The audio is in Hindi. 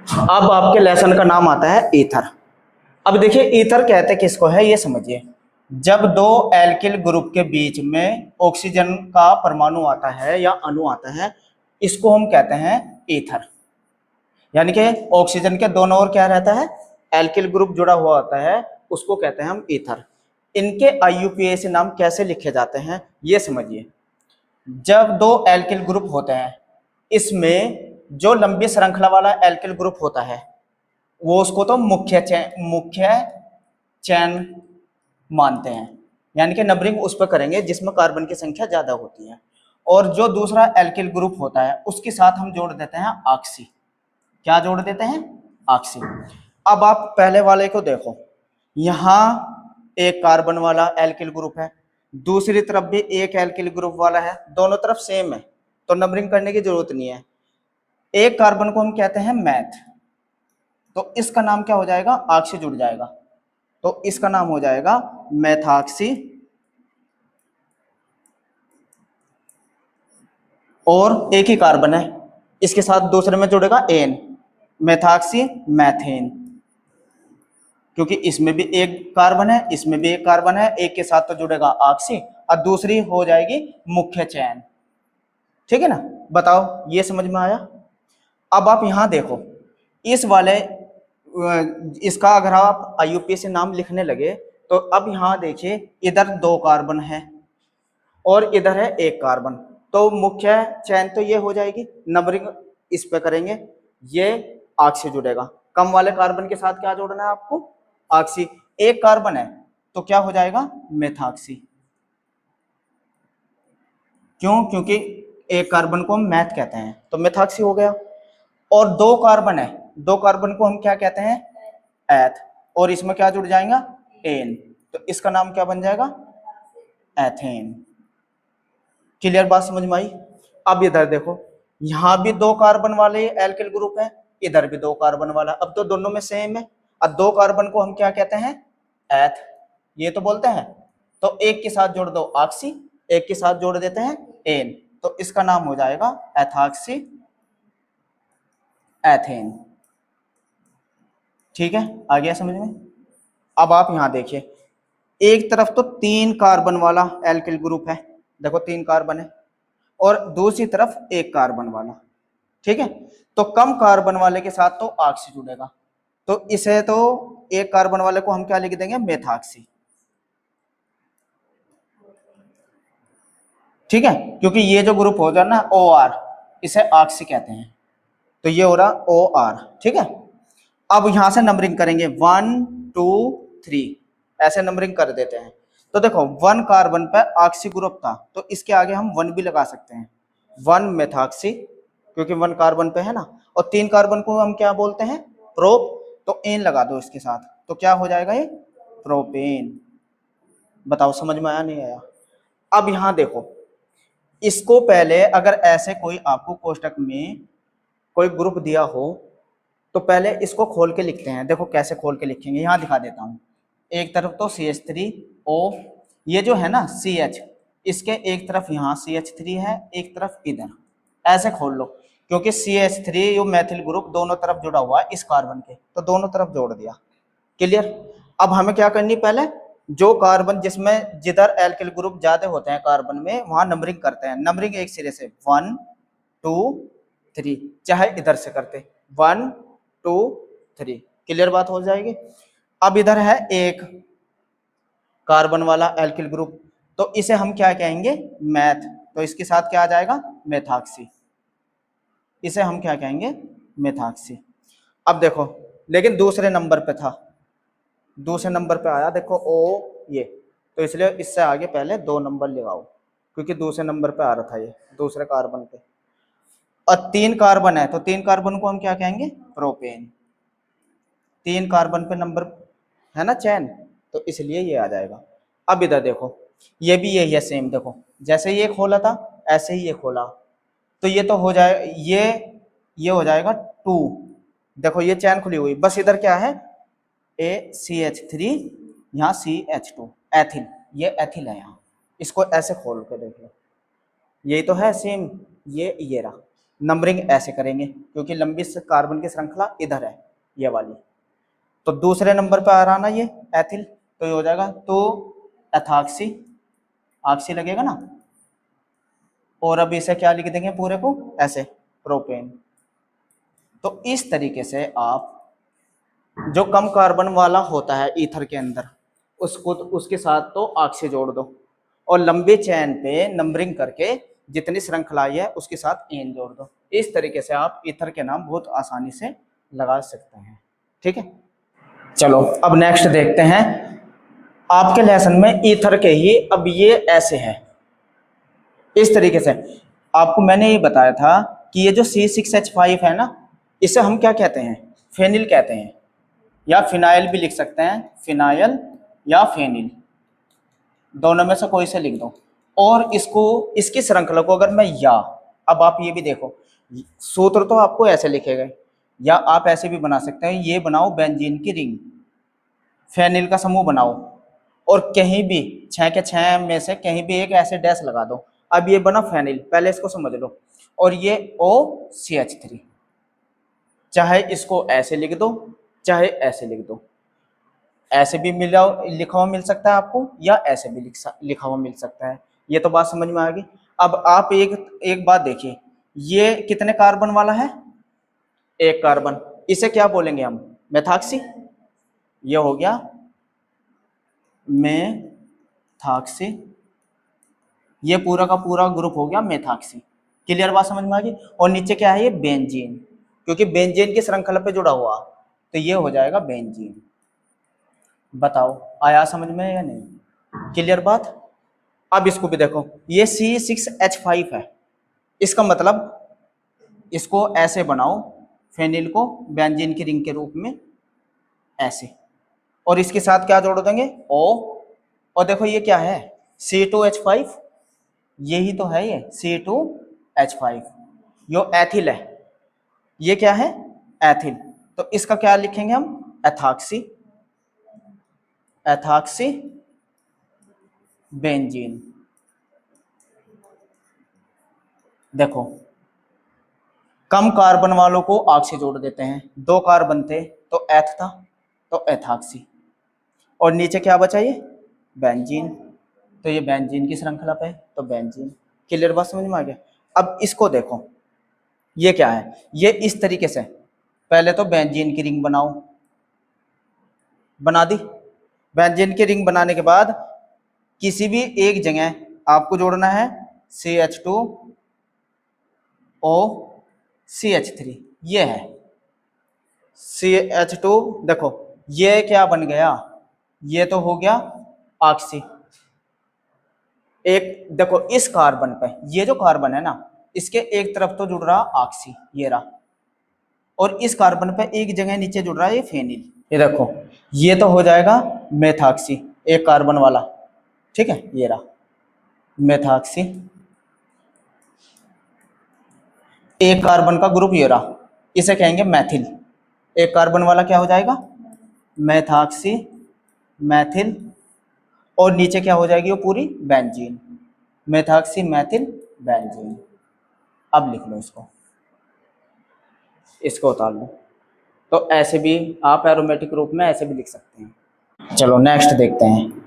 अब आपके लेसन का नाम आता है ईथर। अब देखिए ईथर कहते किसको है ये समझिए। जब दो एल्किल ग्रुप के बीच में ऑक्सीजन का परमाणु आता है या अणु आता है, इसको हम कहते हैं ईथर। यानी कि ऑक्सीजन के दोनों ओर क्या रहता है, एल्किल ग्रुप जुड़ा हुआ होता है, उसको कहते हैं हम ईथर। इनके IUPAC नाम कैसे लिखे जाते हैं ये समझिए। जब दो एल्किल ग्रुप होते हैं, इसमें जो लंबी श्रृंखला वाला एल्किल ग्रुप होता है वो उसको तो मुख्य चैन मानते हैं, यानी कि नंबरिंग उस पर करेंगे जिसमें कार्बन की संख्या ज्यादा होती है। और जो दूसरा एल्किल ग्रुप होता है उसके साथ हम जोड़ देते हैं ऑक्सी। क्या जोड़ देते हैं, ऑक्सी। अब आप पहले वाले को देखो, यहां एक कार्बन वाला एल्किल ग्रुप है, दूसरी तरफ भी एक एल्किल ग्रुप वाला है, दोनों तरफ सेम है, तो नंबरिंग करने की जरूरत नहीं है। एक कार्बन को हम कहते हैं मैथ, तो इसका नाम क्या हो जाएगा, ऑक्सी जुड़ जाएगा, तो इसका नाम हो जाएगा मैथॉक्सी। और एक ही कार्बन है, इसके साथ दूसरे में जुड़ेगा एन, मैथॉक्सी मैथेन, क्योंकि इसमें भी एक कार्बन है इसमें भी एक कार्बन है, एक के साथ तो जुड़ेगा ऑक्सी और दूसरी हो जाएगी मुख्य चैन। ठीक है ना, बताओ ये समझ में आया। अब आप यहां देखो, इस वाले इसका अगर आप IUPAC नाम लिखने लगे तो अब यहां देखिए, इधर दो कार्बन है और इधर है एक कार्बन, तो मुख्य चैन तो ये हो जाएगी, नंबरिंग इस पे करेंगे, ये ऑक्सी जुड़ेगा। कम वाले कार्बन के साथ क्या जोड़ना है आपको, ऑक्सी। एक कार्बन है तो क्या हो जाएगा, मेथॉक्सी। क्यों, क्योंकि एक कार्बन को हम मैथ कहते हैं, तो मेथॉक्सी हो गया। और दो कार्बन है, दो कार्बन को हम क्या कहते हैं, एथ, और इसमें क्या जुड़ जाएगा, एन, तो इसका नाम क्या बन जाएगा, एथेन। क्लियर बात समझ में आई। अब इधर देखो, यहां भी दो कार्बन वाले एल्किल ग्रुप है, इधर भी दो कार्बन वाला, अब तो दोनों में सेम है। अब दो कार्बन को हम क्या कहते हैं, एथ, ये तो बोलते हैं, तो एक के साथ जोड़ दो ऑक्सी, एक के साथ जोड़ देते हैं एन, तो इसका नाम हो जाएगा एथॉक्सी एथेन। ठीक है, आ गया समझ में। अब आप यहां देखिए, एक तरफ तो तीन कार्बन वाला एल्किल ग्रुप है, देखो तीन कार्बन है, और दूसरी तरफ एक कार्बन वाला। ठीक है, तो कम कार्बन वाले के साथ तो ऑक्सी जुड़ेगा, तो इसे तो एक कार्बन वाले को हम क्या लिख देंगे, मेथॉक्सी। ठीक है, क्योंकि ये जो ग्रुप हो जाए ना OR, इसे ऑक्सी कहते हैं, तो ये हो रहा OR। ठीक है, अब यहां से नंबरिंग करेंगे 1 2 3, ऐसे नंबरिंग कर देते हैं। तो देखो 1 कार्बन पे ऑक्सी ग्रुप था, तो इसके आगे हम 1 भी लगा सकते हैं, 1 मेथॉक्सी, क्योंकि 1 कार्बन पे है ना। और 3 कार्बन को हम क्या बोलते हैं, प्रोप, तो एन लगा दो इसके साथ, तो क्या हो जाएगा ये, प्रोपेन। बताओ समझ में आया नहीं आया। अब यहां देखो, इसको पहले अगर ऐसे कोई आपको कोष्टक में कोई ग्रुप दिया हो तो पहले इसको खोल के लिखते हैं। देखो कैसे खोल के लिखेंगे, यहां दिखा देता हूं। एक तरफ तो CH3O, ये जो है ना CH, इसके एक तरफ यहाँ CH3 है, एक तरफ इधर, ऐसे खोल लो, क्योंकि CH3 यो मैथिल ग्रुप दोनों तरफ जुड़ा हुआ है इस कार्बन के, तो दोनों तरफ जोड़ दिया। क्लियर। अब हमें क्या करनी, पहले जो कार्बन जिसमें जिधर एल्किल ग्रुप ज्यादा होते हैं कार्बन में, वहां नंबरिंग करते हैं। नंबरिंग एक सिरे से 1 2 3, चाहे इधर से करते 1 2 3। क्लियर बात हो जाएगी। अब इधर है एक कार्बन वाला एल्किल ग्रुप, तो इसे हम क्या कहेंगे, मैथ, तो इसके साथ क्या आ जाएगा, मेथॉक्सी, इसे हम क्या कहेंगे, मेथॉक्सी। अब देखो, लेकिन दूसरे नंबर पे था, दूसरे नंबर पे आया, देखो O ये, तो इसलिए इससे आगे पहले 2 नंबर लगाओ, क्योंकि दूसरे नंबर पे आ रहा था ये, दूसरे कार्बन पे। और 3 कार्बन है, तो 3 कार्बन को हम क्या कहेंगे, प्रोपेन। 3 कार्बन पे नंबर है ना चैन, तो इसलिए ये आ जाएगा। अब इधर देखो, ये भी यही है सेम, देखो जैसे ये खोला था ऐसे ही ये खोला, तो ये तो हो जाए, ये हो जाएगा 2। देखो ये चैन खुली हुई, बस इधर क्या है, ACH3, यहाँ CH2, एथिल, ये एथिल है यहाँ, इसको ऐसे खोल के देख लो, यही तो है सेम, ये रहा, नंबरिंग ऐसे करेंगे क्योंकि लंबी कार्बन की श्रृंखला इधर है ये वाली। तो दूसरे नंबर पर आ रहा ना ये एथिल, तो ये हो जाएगा तो एथॉक्सी, ऑक्सी लगेगा ना। और अब इसे क्या लिख देंगे पूरे को ऐसे प्रोपेन। तो इस तरीके से आप जो कम कार्बन वाला होता है ईथर के अंदर उसको उसके साथ तो ऑक्सी जोड़ दो और लंबे चेन पे नंबरिंग करके जितनी श्रृंखला है उसके साथ एन जोड़ दो। इस तरीके से आप ईथर के नाम बहुत आसानी से लगा सकते हैं। ठीक है, चलो अब नेक्स्ट देखते हैं। आपके लेसन में ईथर के ही अब ये ऐसे है इस तरीके से। आपको मैंने ये बताया था कि ये जो C6H5 है ना, इसे हम क्या कहते हैं, फेनिल कहते हैं, या फिनाइल भी लिख सकते हैं, फिनाइल या फेनिल, दोनों में से कोई से लिख दो। और इसको इसकी श्रृंखला को अगर मैं या, अब आप ये भी देखो सूत्र तो आपको ऐसे लिखे गए, या आप ऐसे भी बना सकते हैं, ये बनाओ बेंजीन की रिंग, फेनिल का समूह बनाओ और कहीं भी 6 के 6 में से कहीं भी एक ऐसे डैश लगा दो। अब ये बना फेनिल, पहले इसको समझ लो, और ये OCH3, चाहे इसको ऐसे लिख दो चाहे ऐसे लिख दो, ऐसे भी लिखा हुआ मिल सकता है आपको, या ऐसे भी लिखा हुआ मिल सकता है। ये तो बात समझ में आ गई। अब आप एक बात देखिए, ये कितने कार्बन वाला है, 1 कार्बन, इसे क्या बोलेंगे हम, मेथॉक्सी। ये हो गया मेथॉक्सी, ये पूरा का पूरा ग्रुप हो गया मेथॉक्सी। क्लियर बात समझ में आ गई। और नीचे क्या है, ये बेंजीन, क्योंकि बेंजीन की श्रृंखला पे जुड़ा हुआ, तो ये हो जाएगा बेंजीन। बताओ आया समझ में या नहीं, क्लियर बात। अब इसको भी देखो, ये C6H5 है, इसका मतलब इसको ऐसे बनाओ, फेनिल को बेंजीन की रिंग के रूप में ऐसे, और इसके साथ क्या जोड़ देंगे O, और देखो ये क्या है C2H5, यही तो है ये C2H5, यो एथिल है, ये क्या है एथिल, तो इसका क्या लिखेंगे हम, एथॉक्सी, एथॉक्सी बेंजीन। देखो कम कार्बन वालों को ऑक्सी जोड़ देते हैं, 2 कार्बन थे तो एथ था तो एथॉक्सी, और नीचे क्या बचा ये बेंजीन, तो ये बेंजीन की श्रृंखला पे तो बेंजीन। क्लियर बात समझ में आ गया। अब इसको देखो, ये क्या है, ये इस तरीके से, पहले तो बेंजीन की रिंग बनाओ, बना दी। बेंजीन की रिंग बनाने के बाद किसी भी एक जगह आपको जोड़ना है CH2OCH3, ये है CH2। देखो ये क्या बन गया, ये तो हो गया ऑक्सी। एक देखो इस कार्बन पे, ये जो कार्बन है ना, इसके एक तरफ तो जुड़ रहा ऑक्सी, ये रहा, और इस कार्बन पे एक जगह नीचे जुड़ रहा है ये फेनिल। ये देखो ये तो हो जाएगा मेथॉक्सी, एक कार्बन वाला, ठीक है, ये रहा मेथॉक्सी। एक कार्बन का ग्रुप ये रहा, इसे कहेंगे मैथिल। एक कार्बन वाला क्या हो जाएगा मेथॉक्सी, मैथिल, और नीचे क्या हो जाएगी वो पूरी बेंजीन, मेथॉक्सी मैथिल बेंजीन। अब लिख लो इसको उतार लो। तो ऐसे भी आप एरोमेटिक रूप में ऐसे भी लिख सकते हैं। चलो नेक्स्ट देखते हैं।